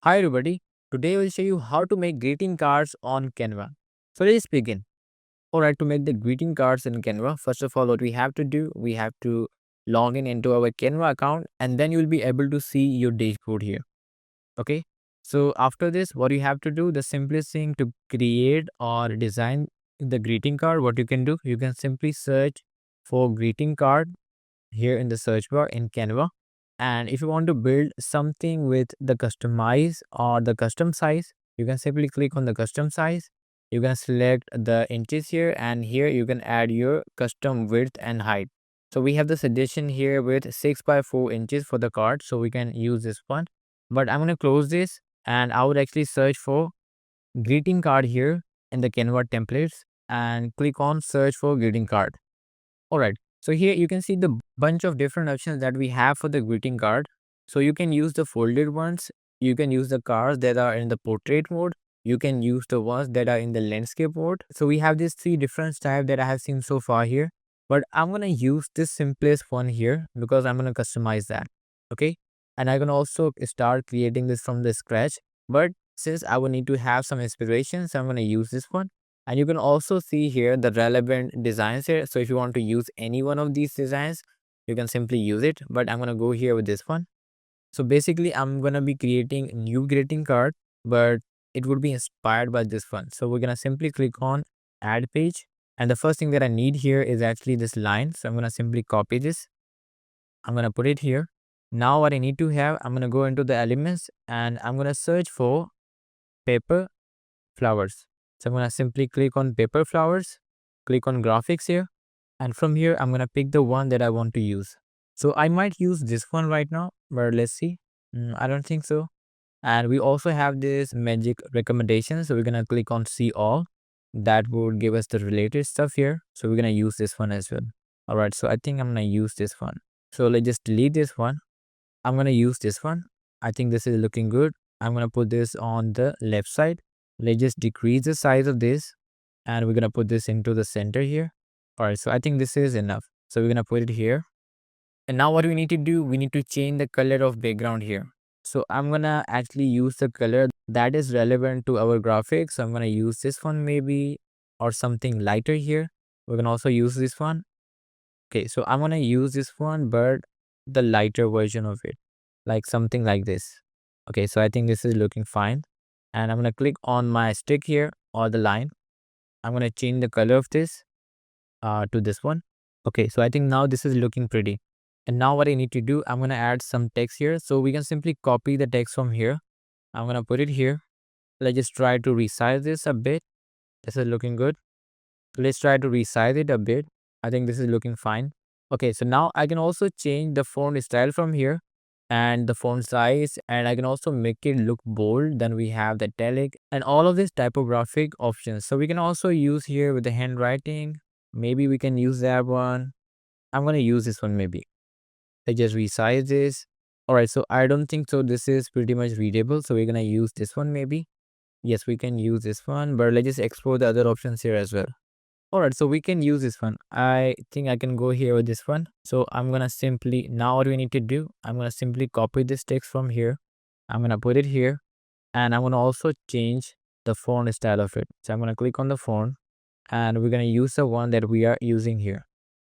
Hi everybody, today I will show you how to make greeting cards on Canva. So let's begin. Alright, to make the greeting cards in Canva, first of all what we have to do, we have to log in into our Canva account and then you will be able to see your dashboard here. Okay, so after this what you have to do, the simplest thing to create or design the greeting card, what you can do, you can simply search for greeting card here in the search bar in Canva. And if you want to build something with the customize or the custom size, you can simply click on the custom size. You can select the inches here and here you can add your custom width and height. So we have the suggestion here with 6 by 4 inches for the card. So we can use this one, but I'm going to close this and I would actually search for greeting card here in the Canva templates and click on search for greeting card. All right. So here you can see the bunch of different options that we have for the greeting card. So you can use the folded ones. You can use the cards that are in the portrait mode. You can use the ones that are in the landscape mode. So we have these three different types that I have seen so far here. But I'm going to use this simplest one here because I'm going to customize that. Okay. And I can also start creating this from the scratch. But since I will need to have some inspiration, so I'm going to use this one. And you can also see here the relevant designs here. So if you want to use any one of these designs, you can simply use it. But I'm going to go here with this one. So basically, I'm going to be creating a new greeting card, but it would be inspired by this one. So we're going to simply click on add page. And the first thing that I need here is actually this line. So I'm going to simply copy this. I'm going to put it here. Now what I need to have, I'm going to go into the elements and I'm going to search for paper flowers. So I'm going to simply click on paper flowers, click on graphics here. And from here, I'm going to pick the one that I want to use. So I might use this one right now, but let's see. I don't think so. And we also have this magic recommendation. So we're going to click on see all. That would give us the related stuff here. So we're going to use this one as well. All right. So I think I'm going to use this one. So let's just delete this one. I'm going to use this one. I think this is looking good. I'm going to put this on the left side. Let's just decrease the size of this and we're going to put this into the center here. All right, so I think this is enough. So we're going to put it here. And now what we need to do, we need to change the color of background here. So I'm going to actually use the color that is relevant to our graphics. So I'm going to use this one maybe or something lighter here. We can also use this one. Okay, so I'm going to use this one, but the lighter version of it, like something like this. Okay, so I think this is looking fine. And I'm going to click on my stick here or the line. I'm going to change the color of this to this one. Okay, so I think now this is looking pretty. And now what I need to do, I'm going to add some text here. So we can simply copy the text from here. I'm going to put it here. Let's just try to resize this a bit. This is looking good. Let's try to resize it a bit. I think this is looking fine. Okay, so now I can also change the font style from here and the font size, and I can also make it look bold. Then we have the italic and all of these typographic options. So we can also use here with the handwriting. Maybe we can use that one. I'm going to use this one maybe. I just resize this. All right, so I don't think so. This is pretty much readable. So we're going to use this one maybe. Yes, we can use this one, but let's just explore the other options here as well. All right, so we can use this one. I think I can go here with this one. So I'm going to simply, now what we need to do, I'm going to simply copy this text from here. I'm going to put it here and I'm going to also change the font style of it. So I'm going to click on the font and we're going to use the one that we are using here.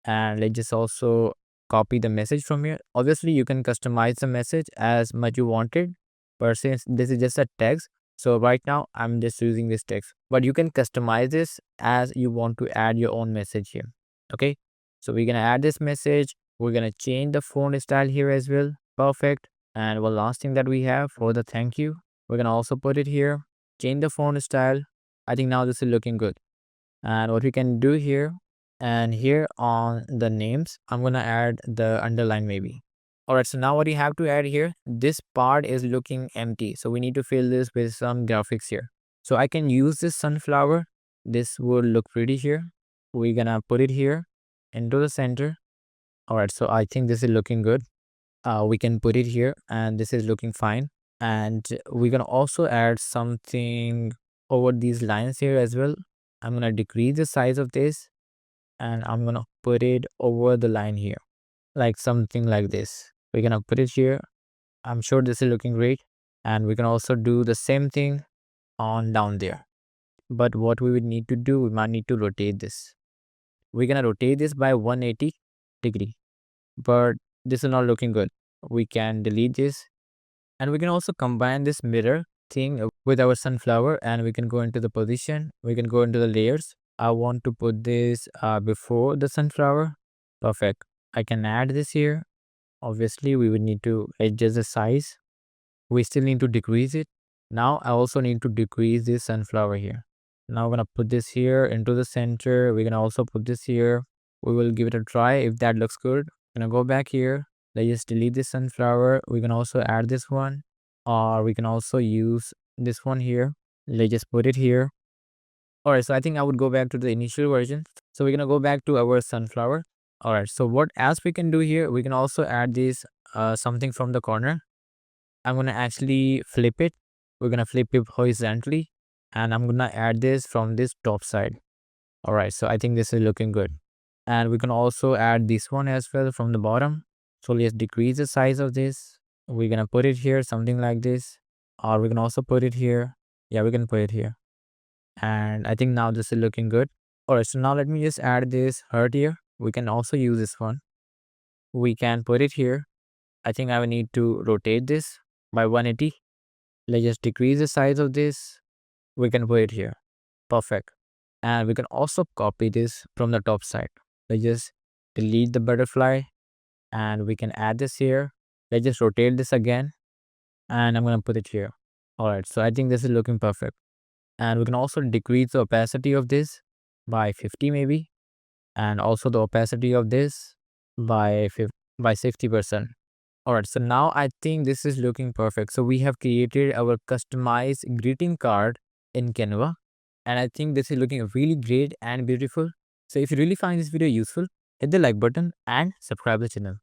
And let's just also copy the message from here. Obviously, you can customize the message as much you wanted, but since this is just a text, so right now I'm just using this text, but you can customize this as you want to add your own message here. Okay, so we're gonna add this message. We're gonna change the font style here as well. Perfect. And one last thing that we have for the thank you, we're gonna also put it here. Change the font style. I think now this is looking good. And what we can do here, and here on the names, I'm gonna add the underline maybe. All right, so now what you have to add here, this part is looking empty, so we need to fill this with some graphics here. So I can use this sunflower. This will look pretty here. We're gonna put it here into the center. All right, so I think this is looking good. We can put it here and this is looking fine. And we're gonna also add something over these lines here as well. I'm gonna decrease the size of this and I'm gonna put it over the line here, like something like this. We're gonna put it here. I'm sure this is looking great. And we can also do the same thing on down there. But what we would need to do, we might need to rotate this. We're gonna rotate this by 180-degree, but this is not looking good. We can delete this, and we can also combine this mirror thing with our sunflower, and we can go into the position. We can go into the layers. I want to put this before the sunflower. Perfect. I can add this here. Obviously, we would need to adjust the size. We still need to decrease it. Now I also need to decrease this sunflower here. Now I'm gonna put this here into the center. We're gonna also put this here. We will give it a try if that looks good. Gonna go back here. Let's just delete this sunflower. We can also add this one, or we can also use this one here. Let's just put it here. All right, so I think I would go back to the initial version. So we're gonna go back to our sunflower. All right, so what else we can do here? We can also add this something from the corner. I'm gonna actually flip it. We're gonna flip it horizontally, and I'm gonna add this from this top side. All right, so I think this is looking good. And we can also add this one as well from the bottom. So let's decrease the size of this. We're gonna put it here, something like this, or we can also put it here. Yeah, we can put it here. And I think now this is looking good. All right, so now let me just add this heart here. We can also use this one. We can put it here. I think I will need to rotate this by 180. Let's just decrease the size of this. We can put it here. Perfect. And we can also copy this from the top side. Let's just delete the butterfly, and we can add this here. Let's just rotate this again, and I'm gonna put it here. All right, so I think this is looking perfect. And we can also decrease the opacity of this by 50 maybe, and also the opacity of this by 60%. All right, so now I think this is looking perfect. So we have created our customized greeting card in Canva, and I think this is looking really great and beautiful. So if you really find this video useful, hit the like button and subscribe the channel.